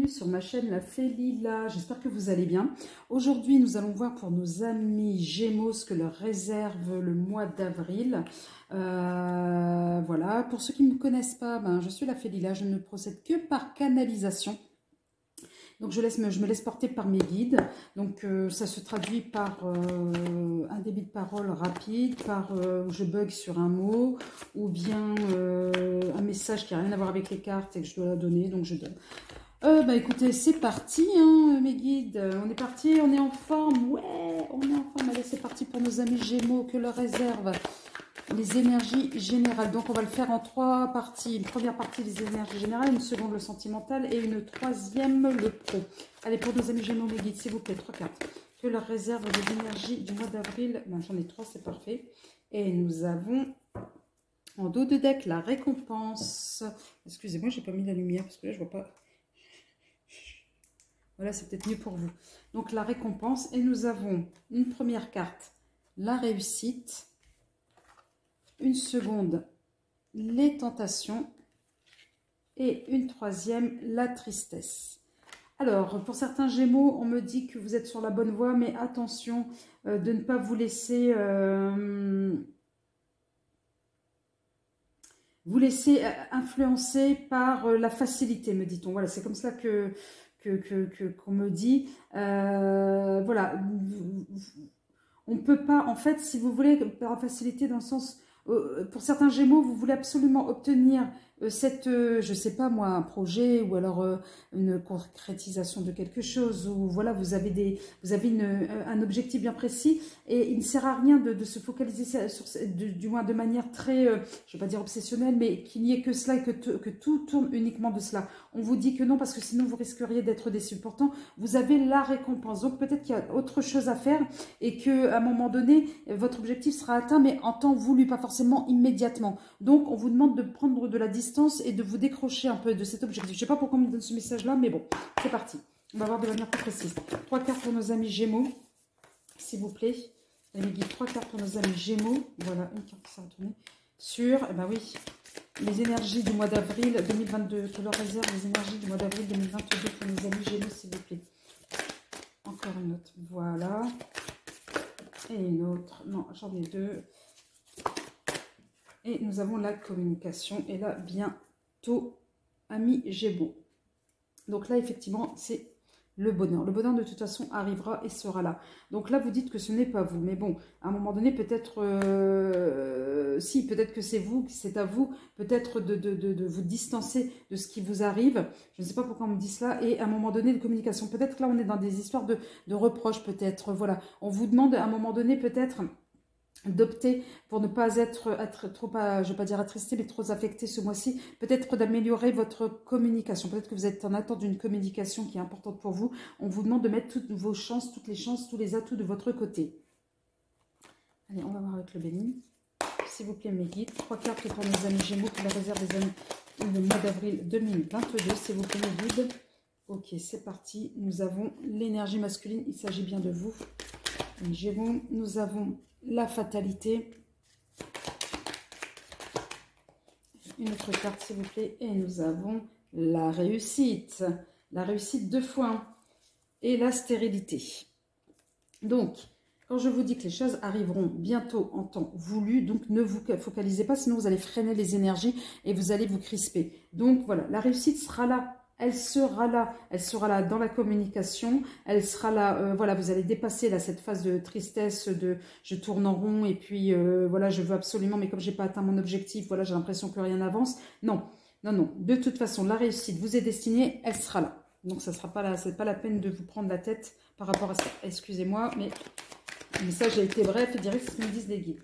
bienvenue sur ma chaîne La Fée Lila, j'espère que vous allez bien. Aujourd'hui nous allons voir pour nos amis Gémeaux ce que leur réserve le mois d'avril. Voilà, pour ceux qui ne me connaissent pas, je suis La Fée Lila, je ne procède que par canalisation. Donc je me laisse porter par mes guides. Donc ça se traduit par un débit de parole rapide, par je bug sur un mot, ou bien un message qui n'a rien à voir avec les cartes et que je dois la donner, donc je donne. Écoutez, c'est parti hein, mes guides, on est parti, on est en forme, ouais, on est en forme. Allez, c'est parti pour nos amis Gémeaux, que leur réserve les énergies générales. Donc on va le faire en 3 parties. Une première partie les énergies générales, une seconde le sentimental et une troisième le pro. Allez, pour nos amis Gémeaux, mes guides, s'il vous plaît, 3 cartes. Que leur réserve les énergies du mois d'avril. J'en ai 3, c'est parfait. Et nous avons en dos de deck la récompense. Excusez-moi, j'ai pas mis la lumière parce que là je vois pas. Voilà, c'est peut-être mieux pour vous. Donc la récompense, et nous avons une première carte, la réussite. Une seconde, les tentations. Et une troisième, la tristesse. Alors, pour certains Gémeaux, on me dit que vous êtes sur la bonne voie, mais attention de ne pas vous laisser influencer par la facilité, me dit-on. Voilà, c'est comme cela qu'on me dit. Voilà, on ne peut pas, en fait, si vous voulez, par facilité dans le sens... pour certains Gémeaux, vous voulez absolument obtenir je sais pas moi, un projet ou alors une concrétisation de quelque chose, ou voilà, vous avez un objectif bien précis et il ne sert à rien de se focaliser sur, du moins de manière très, je ne vais pas dire obsessionnelle, mais qu'il n'y ait que cela et que tout tourne uniquement de cela. On vous dit que non parce que sinon vous risqueriez d'être déçu. Pourtant, vous avez la récompense. Donc peut-être qu'il y a autre chose à faire et qu'à un moment donné, votre objectif sera atteint, mais en temps voulu, pas forcément immédiatement. Donc on vous demande de prendre de la distance et de vous décrocher un peu de cet objectif. Je ne sais pas pourquoi on me donne ce message-là, mais bon, c'est parti. On va voir de manière plus précise. 3 cartes pour nos amis Gémeaux, s'il vous plaît. Les guides, 3 cartes pour nos amis Gémeaux. Voilà, une carte qui s'est retournée. Sur, oui, les énergies du mois d'avril 2022. Que leur réserve les énergies du mois d'avril 2022 pour nos amis Gémeaux, s'il vous plaît. Encore une autre. Voilà. Et une autre. Non, j'en ai 2. Et nous avons la communication. Et là, bientôt, amis Gémeaux. Donc là, effectivement, c'est le bonheur. Le bonheur, de toute façon, arrivera et sera là. Donc là, vous dites que ce n'est pas vous. Mais bon, à un moment donné, peut-être... si, peut-être que c'est vous, c'est à vous, peut-être de vous distancer de ce qui vous arrive. Je ne sais pas pourquoi on me dit cela. Et à un moment donné, de communication. Peut-être que là, on est dans des histoires de reproches, peut-être. Voilà. On vous demande, à un moment donné, peut-être... d'opter pour ne pas être trop, je ne vais pas dire attristé, mais trop affecté ce mois-ci, peut-être d'améliorer votre communication, peut-être que vous êtes en attente d'une communication qui est importante pour vous, on vous demande de mettre toutes vos chances, toutes les chances, tous les atouts de votre côté. Allez, on va voir avec le béni, s'il vous plaît mes guides, 3 cartes pour mes amis Gémeaux, pour la réserve des amis le mois d'avril 2022, s'il vous plaît mes guides. Ok, c'est parti, nous avons l'énergie masculine, il s'agit bien de vous, les Gémeaux, nous avons la fatalité. Une autre carte, s'il vous plaît. Et nous avons la réussite. La réussite 2 fois 1. Et la stérilité. Donc, quand je vous dis que les choses arriveront bientôt en temps voulu, donc ne vous focalisez pas, sinon vous allez freiner les énergies et vous allez vous crisper. Donc voilà, la réussite sera là. Elle sera là dans la communication, elle sera là, voilà, vous allez dépasser là cette phase de tristesse, de je tourne en rond et puis voilà, je veux absolument, mais comme j'ai pas atteint mon objectif, voilà, j'ai l'impression que rien n'avance. Non, non, non, de toute façon, la réussite vous est destinée, elle sera là. Donc ça sera pas là, c'est pas la peine de vous prendre la tête par rapport à ça. Excusez-moi, mais le message a été bref et direct, c'est ce que me disent les guides.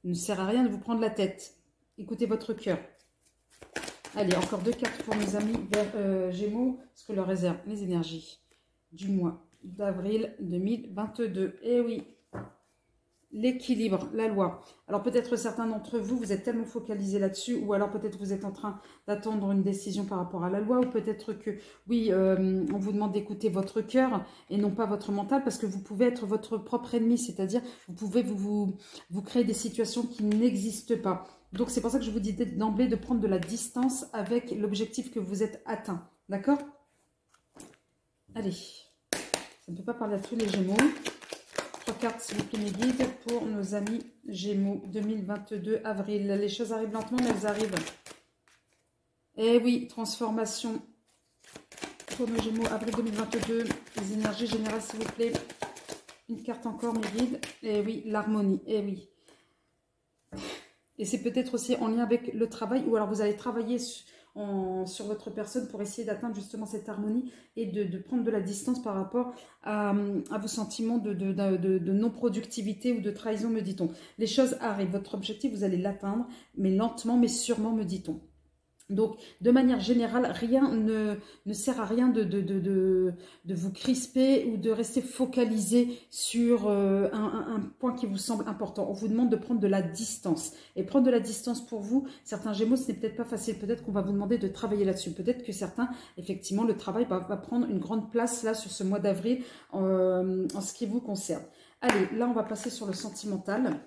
Il ne sert à rien de vous prendre la tête. Écoutez votre cœur. Allez, encore 2 cartes pour mes amis Gémeaux, ce que leur réserve les énergies du mois d'avril 2022. Eh oui, l'équilibre, la loi. Alors peut-être certains d'entre vous, vous êtes tellement focalisés là-dessus, ou alors peut-être vous êtes en train d'attendre une décision par rapport à la loi, ou peut-être que, oui, on vous demande d'écouter votre cœur et non pas votre mental, parce que vous pouvez être votre propre ennemi, c'est-à-dire vous pouvez vous créer des situations qui n'existent pas. Donc, c'est pour ça que je vous dis d'emblée de prendre de la distance avec l'objectif que vous êtes atteint. D'accord? Allez, ça ne peut pas parler à tous les Gémeaux. 3 cartes, s'il vous plaît, mes guides, pour nos amis Gémeaux 2022, avril. Les choses arrivent lentement, mais elles arrivent. Eh oui, transformation pour nos Gémeaux, avril 2022. Les énergies générales, s'il vous plaît. Une carte encore, mes guides. Eh oui, l'harmonie. Eh oui. Et c'est peut-être aussi en lien avec le travail, ou alors vous allez travailler sur votre personne pour essayer d'atteindre justement cette harmonie et de prendre de la distance par rapport à vos sentiments de non-productivité ou de trahison, me dit-on. Les choses arrivent, votre objectif, vous allez l'atteindre, mais lentement, mais sûrement, me dit-on. Donc, de manière générale, rien ne sert à rien de vous crisper ou de rester focalisé sur un point qui vous semble important. On vous demande de prendre de la distance. Et prendre de la distance pour vous, certains Gémeaux, ce n'est peut-être pas facile. Peut-être qu'on va vous demander de travailler là-dessus. Peut-être que certains, effectivement, le travail va prendre une grande place là sur ce mois d'avril en ce qui vous concerne. Allez, là, on va passer sur le sentimental.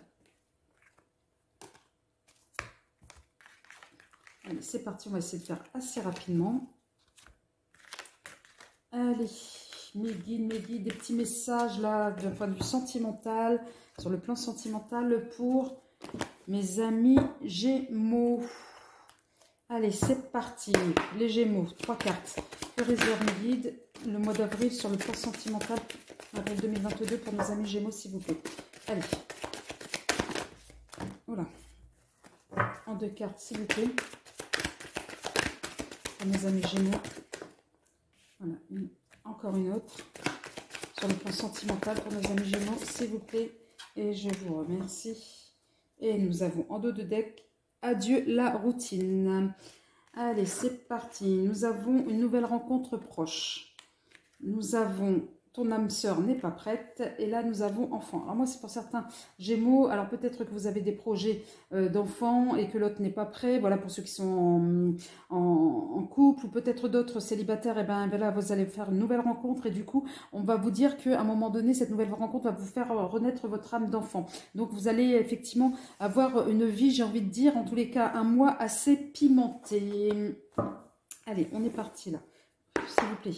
Allez, c'est parti, on va essayer de faire assez rapidement. Allez, mes guides, des petits messages là, d'un point de vue sentimental, sur le plan sentimental pour mes amis Gémeaux. Allez, c'est parti. Les Gémeaux, 3 cartes. Que réserve mes guides le mois d'avril sur le plan sentimental, avril 2022 pour nos amis Gémeaux, s'il vous plaît. Allez. Voilà. En 2 cartes, s'il vous plaît. Pour mes amis Gémeaux. Voilà, encore une autre. Sur le plan sentimental pour nos amis Gémeaux, s'il vous plaît. Et je vous remercie. Et nous avons en dos de deck, adieu la routine. Allez, c'est parti. Nous avons une nouvelle rencontre proche. Nous avons ton âme sœur n'est pas prête. Et là, nous avons enfant. Alors moi, c'est pour certains Gémeaux. Alors peut-être que vous avez des projets d'enfants et que l'autre n'est pas prêt. Voilà, pour ceux qui sont en couple ou peut-être d'autres célibataires. Et bien là, vous allez faire une nouvelle rencontre. Et du coup, on va vous dire qu'à un moment donné, cette nouvelle rencontre va vous faire renaître votre âme d'enfant. Donc vous allez effectivement avoir une vie, j'ai envie de dire, en tous les cas, un mois assez pimenté. Allez, on est parti là. S'il vous plaît.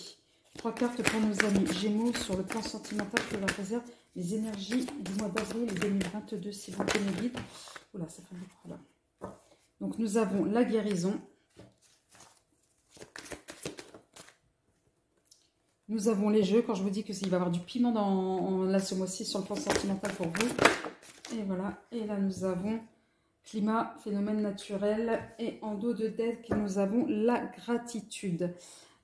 3 cartes pour nos amis Gémeaux sur le plan sentimental que leur réserve les énergies du mois d'avril 2022, s'il vous plaît, mes guides. Oula, ça fait beaucoup là. Donc, nous avons la guérison. Nous avons les jeux. Quand je vous dis qu'il va y avoir du piment là, ce mois-ci sur le plan sentimental pour vous. Et voilà. Et là, nous avons climat, phénomène naturel. Et en dos de deck, nous avons la gratitude.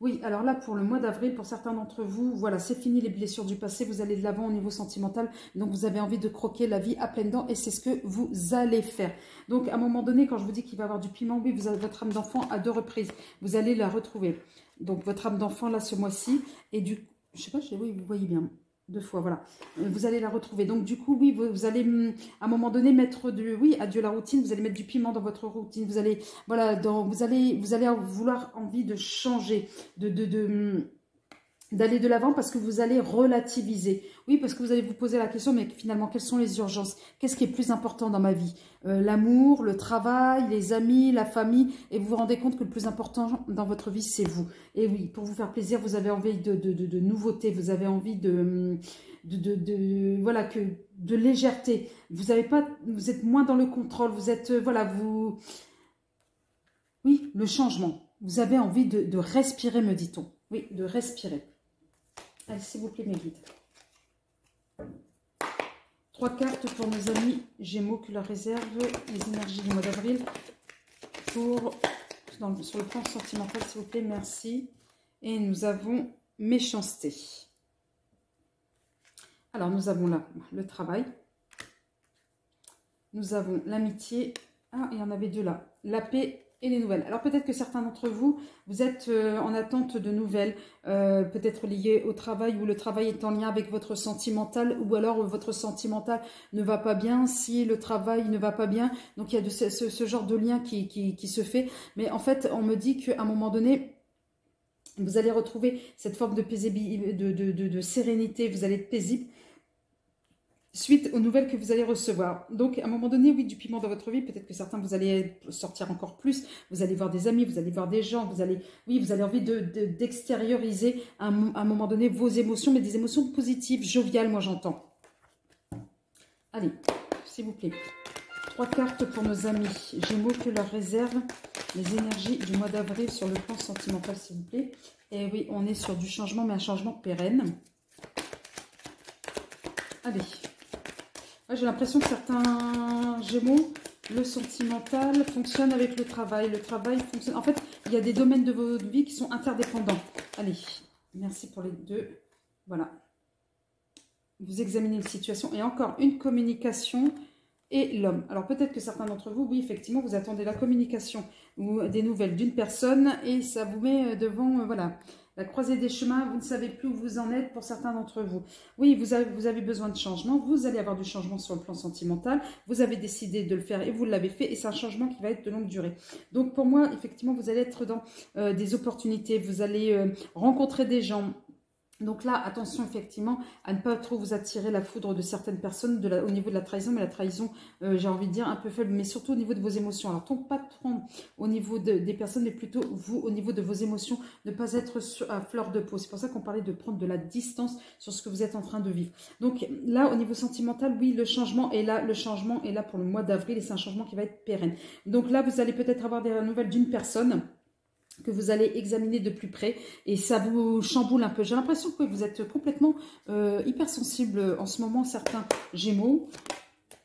Oui, alors là, pour le mois d'avril, pour certains d'entre vous, voilà, c'est fini les blessures du passé, vous allez de l'avant au niveau sentimental, donc vous avez envie de croquer la vie à pleines dents et c'est ce que vous allez faire. Donc, à un moment donné, quand je vous dis qu'il va y avoir du piment, oui, vous avez votre âme d'enfant à 2 reprises, vous allez la retrouver. Donc, votre âme d'enfant, là, ce mois-ci, et du... Je sais pas, oui, vous voyez bien. 2 fois, voilà. Vous allez la retrouver. Donc, du coup, oui, vous allez, à un moment donné, mettre du... Oui, adieu la routine. Vous allez mettre du piment dans votre routine. Vous allez, voilà, vous allez vouloir envie de changer, d'aller de l'avant parce que vous allez relativiser. Oui, parce que vous allez vous poser la question, mais finalement, quelles sont les urgences? Qu'est-ce qui est plus important dans ma vie? L'amour, le travail, les amis, la famille. Et vous vous rendez compte que le plus important dans votre vie, c'est vous. Et oui, pour vous faire plaisir, vous avez envie de nouveautés, vous avez envie voilà, de légèreté. Vous êtes moins dans le contrôle, vous êtes, voilà, vous... Oui, le changement. Vous avez envie de respirer, me dit-on. Oui, de respirer. Allez, s'il vous plaît, mes guides. 3 cartes pour nos amis Gémeaux qui leur réservent les énergies du mois d'avril sur le plan sentimental, s'il vous plaît, merci. Et nous avons méchanceté. Alors, nous avons là le travail. Nous avons l'amitié. Ah, il y en avait 2 là. La paix et les nouvelles. Alors peut-être que certains d'entre vous, vous êtes en attente de nouvelles, peut-être liées au travail ou le travail est en lien avec votre sentimental ou alors votre sentimental ne va pas bien, si le travail ne va pas bien. Donc il y a ce genre de lien qui se fait. Mais en fait, on me dit qu'à un moment donné, vous allez retrouver cette forme de sérénité, vous allez être paisible. suite aux nouvelles que vous allez recevoir. Donc, à un moment donné, oui, du piment dans votre vie, peut-être que certains, vous allez sortir encore plus, vous allez voir des amis, vous allez voir des gens, vous allez, oui, vous avez envie d'extérioriser à un moment donné vos émotions, mais des émotions positives, joviales, moi j'entends. Allez, s'il vous plaît. 3 cartes pour nos amis Gémeaux, que leur réservent les énergies du mois d'avril sur le plan sentimental, s'il vous plaît. Et oui, on est sur du changement, mais un changement pérenne. Allez. Ouais, j'ai l'impression que certains Gémeaux, le sentimental fonctionne avec le travail. Le travail fonctionne... En fait, il y a des domaines de votre vie qui sont interdépendants. Allez, merci pour les deux. Voilà. Vous examinez une situation et encore une communication et l'homme. Alors peut-être que certains d'entre vous, oui, effectivement, vous attendez la communication ou des nouvelles d'une personne et ça vous met devant, voilà, la croisée des chemins. Vous ne savez plus où vous en êtes pour certains d'entre vous. Oui, vous avez besoin de changement. Vous allez avoir du changement sur le plan sentimental. Vous avez décidé de le faire et vous l'avez fait et c'est un changement qui va être de longue durée. Donc pour moi, effectivement, vous allez être dans des opportunités. Vous allez rencontrer des gens. Donc là, attention effectivement à ne pas trop vous attirer la foudre de certaines personnes au niveau de la trahison, mais la trahison, j'ai envie de dire, un peu faible, mais surtout au niveau de vos émotions. Alors, pas trop au niveau des personnes, mais plutôt vous, au niveau de vos émotions, ne pas être à fleur de peau. C'est pour ça qu'on parlait de prendre de la distance sur ce que vous êtes en train de vivre. Donc là, au niveau sentimental, oui, le changement est là pour le mois d'avril et c'est un changement qui va être pérenne. Donc là, vous allez peut-être avoir des nouvelles d'une personne que vous allez examiner de plus près et ça vous chamboule un peu. J'ai l'impression que vous êtes complètement hypersensible en ce moment, certains Gémeaux.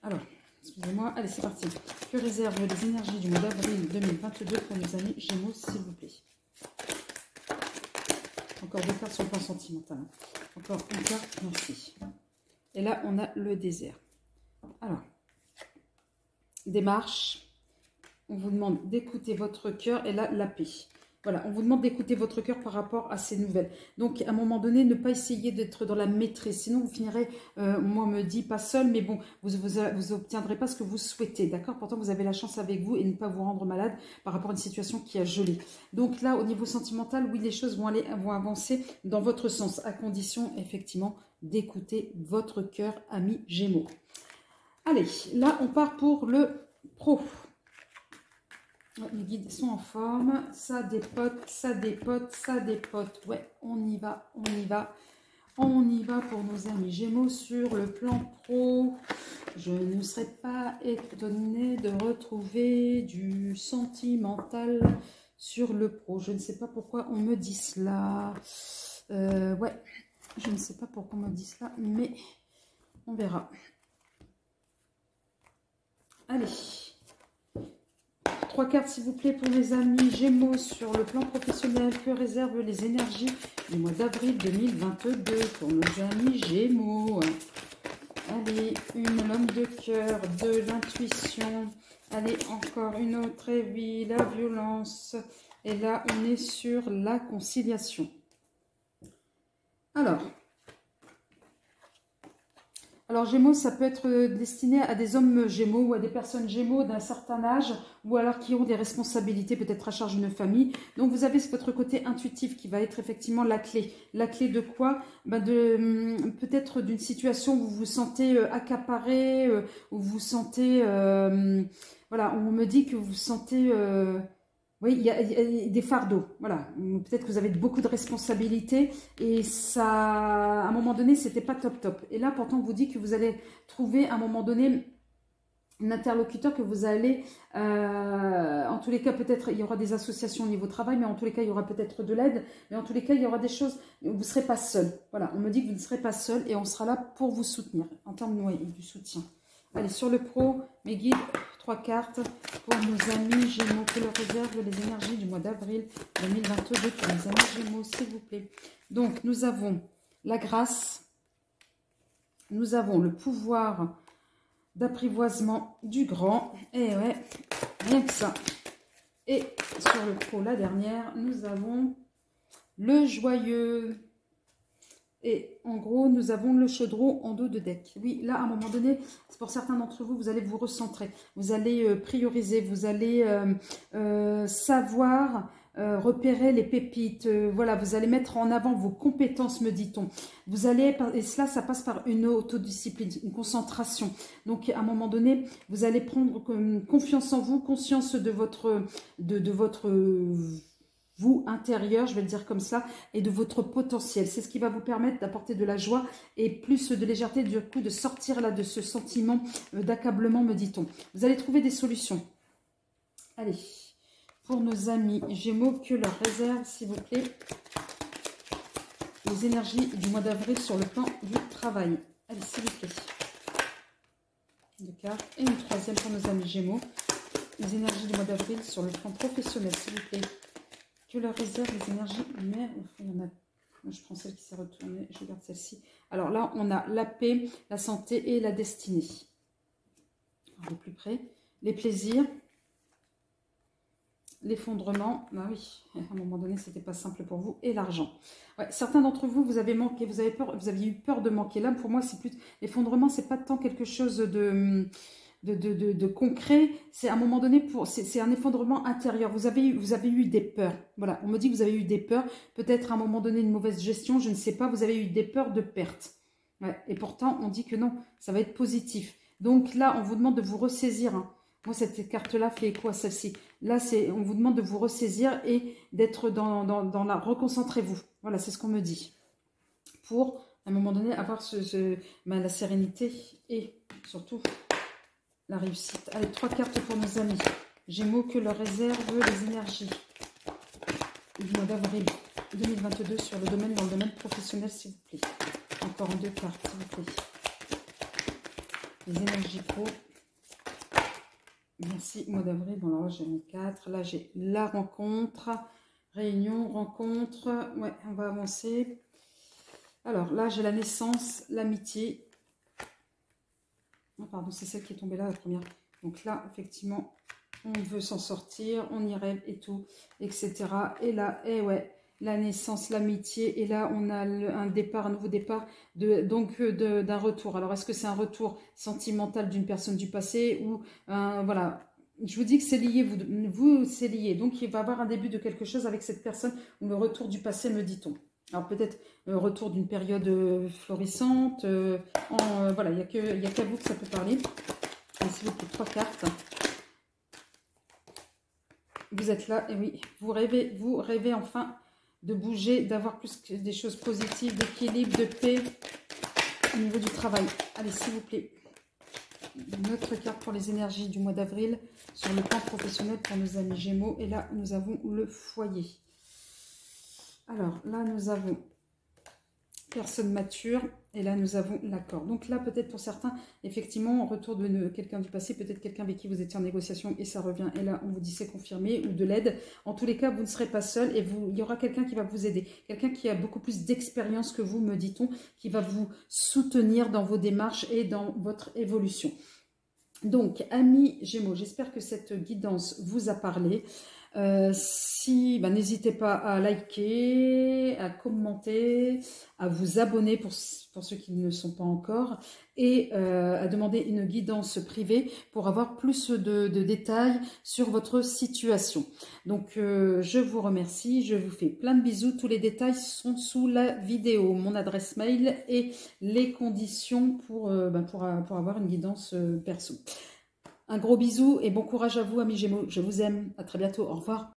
Alors, excusez-moi, allez c'est parti. Que réservent les énergies du mois d'avril 2022 pour nos amis Gémeaux, s'il vous plaît? Encore 2 cartes sur le plan sentimental. Encore une carte, merci. Et là, on a le désert. Alors, démarche. On vous demande d'écouter votre cœur et là, la paix. Voilà, on vous demande d'écouter votre cœur par rapport à ces nouvelles. Donc, à un moment donné, ne pas essayer d'être dans la maîtrise. Sinon, vous finirez, moi, on me dit pas seul, mais bon, vous obtiendrez pas ce que vous souhaitez, d'accord? Pourtant, vous avez la chance avec vous et ne pas vous rendre malade par rapport à une situation qui a gelé. Donc là, au niveau sentimental, oui, les choses vont avancer dans votre sens, à condition, effectivement, d'écouter votre cœur, ami Gémeaux. Allez, là, on part pour le pro. Les guides sont en forme, ça dépote, ça dépote, ça dépote. Ouais, on y va, on y va. On y va pour nos amis Gémeaux sur le plan pro. Je ne serais pas étonnée de retrouver du sentimental sur le pro. Je ne sais pas pourquoi on me dit cela. Ouais, je ne sais pas pourquoi on me dit cela, mais on verra. Allez. 3 cartes, s'il vous plaît, pour mes amis Gémeaux sur le plan professionnel. Que réservent les énergies du mois d'avril 2022 pour nos amis Gémeaux? Allez, l'homme de cœur, de l'intuition. Allez, encore une autre, et oui, la violence. Et là, on est sur la conciliation. Alors, Gémeaux, ça peut être destiné à des hommes Gémeaux ou à des personnes Gémeaux d'un certain âge ou alors qui ont des responsabilités peut-être à charge d'une famille. Donc, vous avez votre côté intuitif qui va être effectivement la clé. La clé de quoi? Peut-être d'une situation où vous vous sentez accaparé, où vous vous sentez... voilà, on me dit que vous vous sentez... oui, il y a des fardeaux, voilà. Peut-être que vous avez beaucoup de responsabilités et ça, à un moment donné, c'était pas top. Et là, pourtant, on vous dit que vous allez trouver à un moment donné un interlocuteur que vous allez, en tous les cas, peut-être, il y aura des associations au niveau travail, mais en tous les cas, il y aura peut-être de l'aide, mais en tous les cas, il y aura des choses, vous ne serez pas seul. Voilà, on me dit que vous ne serez pas seul et on sera là pour vous soutenir, en termes de du soutien. Allez, sur le pro, mes guides, 3 cartes pour nos amis Gémeaux. Que leur réservent les énergies du mois d'avril 2022 pour les amis Gémeaux, s'il vous plaît. Donc, nous avons la grâce, nous avons le pouvoir d'apprivoisement du grand. Et ouais, rien que ça. Et sur le pro, la dernière, nous avons le joyeux. Et en gros, nous avons le chaudron en dos de deck. Oui, là, à un moment donné, c'est pour certains d'entre vous, vous allez vous recentrer. Vous allez prioriser, vous allez savoir repérer les pépites. Voilà, vous allez mettre en avant vos compétences, me dit-on. Vous allez, et cela, ça passe par une autodiscipline, une concentration. Donc, à un moment donné, vous allez prendre confiance en vous, conscience de votre vous intérieur, je vais le dire comme ça, et de votre potentiel. C'est ce qui va vous permettre d'apporter de la joie et plus de légèreté, du coup, de sortir là de ce sentiment d'accablement, me dit-on. Vous allez trouver des solutions. Allez, pour nos amis Gémeaux, que leur réserve, s'il vous plaît, les énergies du mois d'avril sur le plan du travail. Allez, s'il vous plaît. Deux cartes. Et une troisième pour nos amis Gémeaux. Les énergies du mois d'avril sur le plan professionnel, s'il vous plaît. Que leur réserve les énergies. Mais il y en a. Moi, je prends celle qui s'est retournée. Je garde celle-ci. Alors là, on a la paix, la santé et la destinée. Alors, de plus près. Les plaisirs. L'effondrement, bah oui, à un moment donné, c'était pas simple pour vous. Et l'argent. Ouais, certains d'entre vous, vous avez manqué, vous aviez eu peur de manquer. Là, pour moi, c'est plus l'effondrement, c'est pas tant quelque chose de concret. C'est à un moment donné, c'est un effondrement intérieur. Vous avez eu des peurs. Voilà, on me dit que vous avez eu des peurs. Peut-être à un moment donné, une mauvaise gestion, je ne sais pas. Vous avez eu des peurs de perte. Ouais, et pourtant, on dit que non, ça va être positif. Donc là, on vous demande de vous ressaisir. Hein. Moi, cette carte-là fait écho à celle-ci. Là, on vous demande de vous ressaisir et d'être dans la... Reconcentrez-vous. Voilà, c'est ce qu'on me dit. Pour, à un moment donné, avoir la sérénité et surtout la réussite. Allez, 3 cartes pour nos amis. Gémeaux, que leur réserve les énergies du mois d'avril 2022 dans le domaine professionnel, s'il vous plaît. Encore en 2 cartes, s'il vous plaît. Les énergies pro. Merci, mois d'avril. Bon, alors là, j'ai 4. Là, j'ai la rencontre. Réunion, rencontre. Ouais, on va avancer. Alors, là, j'ai la naissance, l'amitié. Oh, pardon, c'est celle qui est tombée là, la première. Donc là, effectivement, on veut s'en sortir, on y rêve et tout, etc. Et là, ouais, la naissance, l'amitié. Et là, on a un départ, un nouveau départ, d'un retour. Alors, est-ce que c'est un retour sentimental d'une personne du passé ou voilà. Je vous dis que c'est lié, vous c'est lié. Donc, il va y avoir un début de quelque chose avec cette personne ou le retour du passé, me dit-on. Alors, peut-être le retour d'une période florissante. Voilà, il n'y a qu'à vous que ça peut parler. S'il vous plaît, 3 cartes. Vous êtes là, et oui, vous rêvez enfin de bouger, d'avoir plus que des choses positives, d'équilibre, de paix au niveau du travail. Allez, s'il vous plaît. Une autre carte pour les énergies du mois d'avril sur le plan professionnel pour nos amis Gémeaux. Et là, nous avons le foyer. Alors, là, nous avons personne mature. Et là, nous avons l'accord. Donc là, peut-être pour certains, effectivement, retour de quelqu'un du passé, peut-être quelqu'un avec qui vous étiez en négociation et ça revient. Et là, on vous dit c'est confirmé ou de l'aide. En tous les cas, vous ne serez pas seul et il y aura quelqu'un qui va vous aider. Quelqu'un qui a beaucoup plus d'expérience que vous, me dit-on, qui va vous soutenir dans vos démarches et dans votre évolution. Donc, amis Gémeaux, j'espère que cette guidance vous a parlé. N'hésitez pas à liker, à commenter, à vous abonner pour ceux qui ne le sont pas encore et à demander une guidance privée pour avoir plus de détails sur votre situation. Donc, je vous remercie, je vous fais plein de bisous. Tous les détails sont sous la vidéo, mon adresse mail et les conditions pour avoir une guidance perso. Un gros bisou et bon courage à vous, amis Gémeaux. Je vous aime. À très bientôt. Au revoir.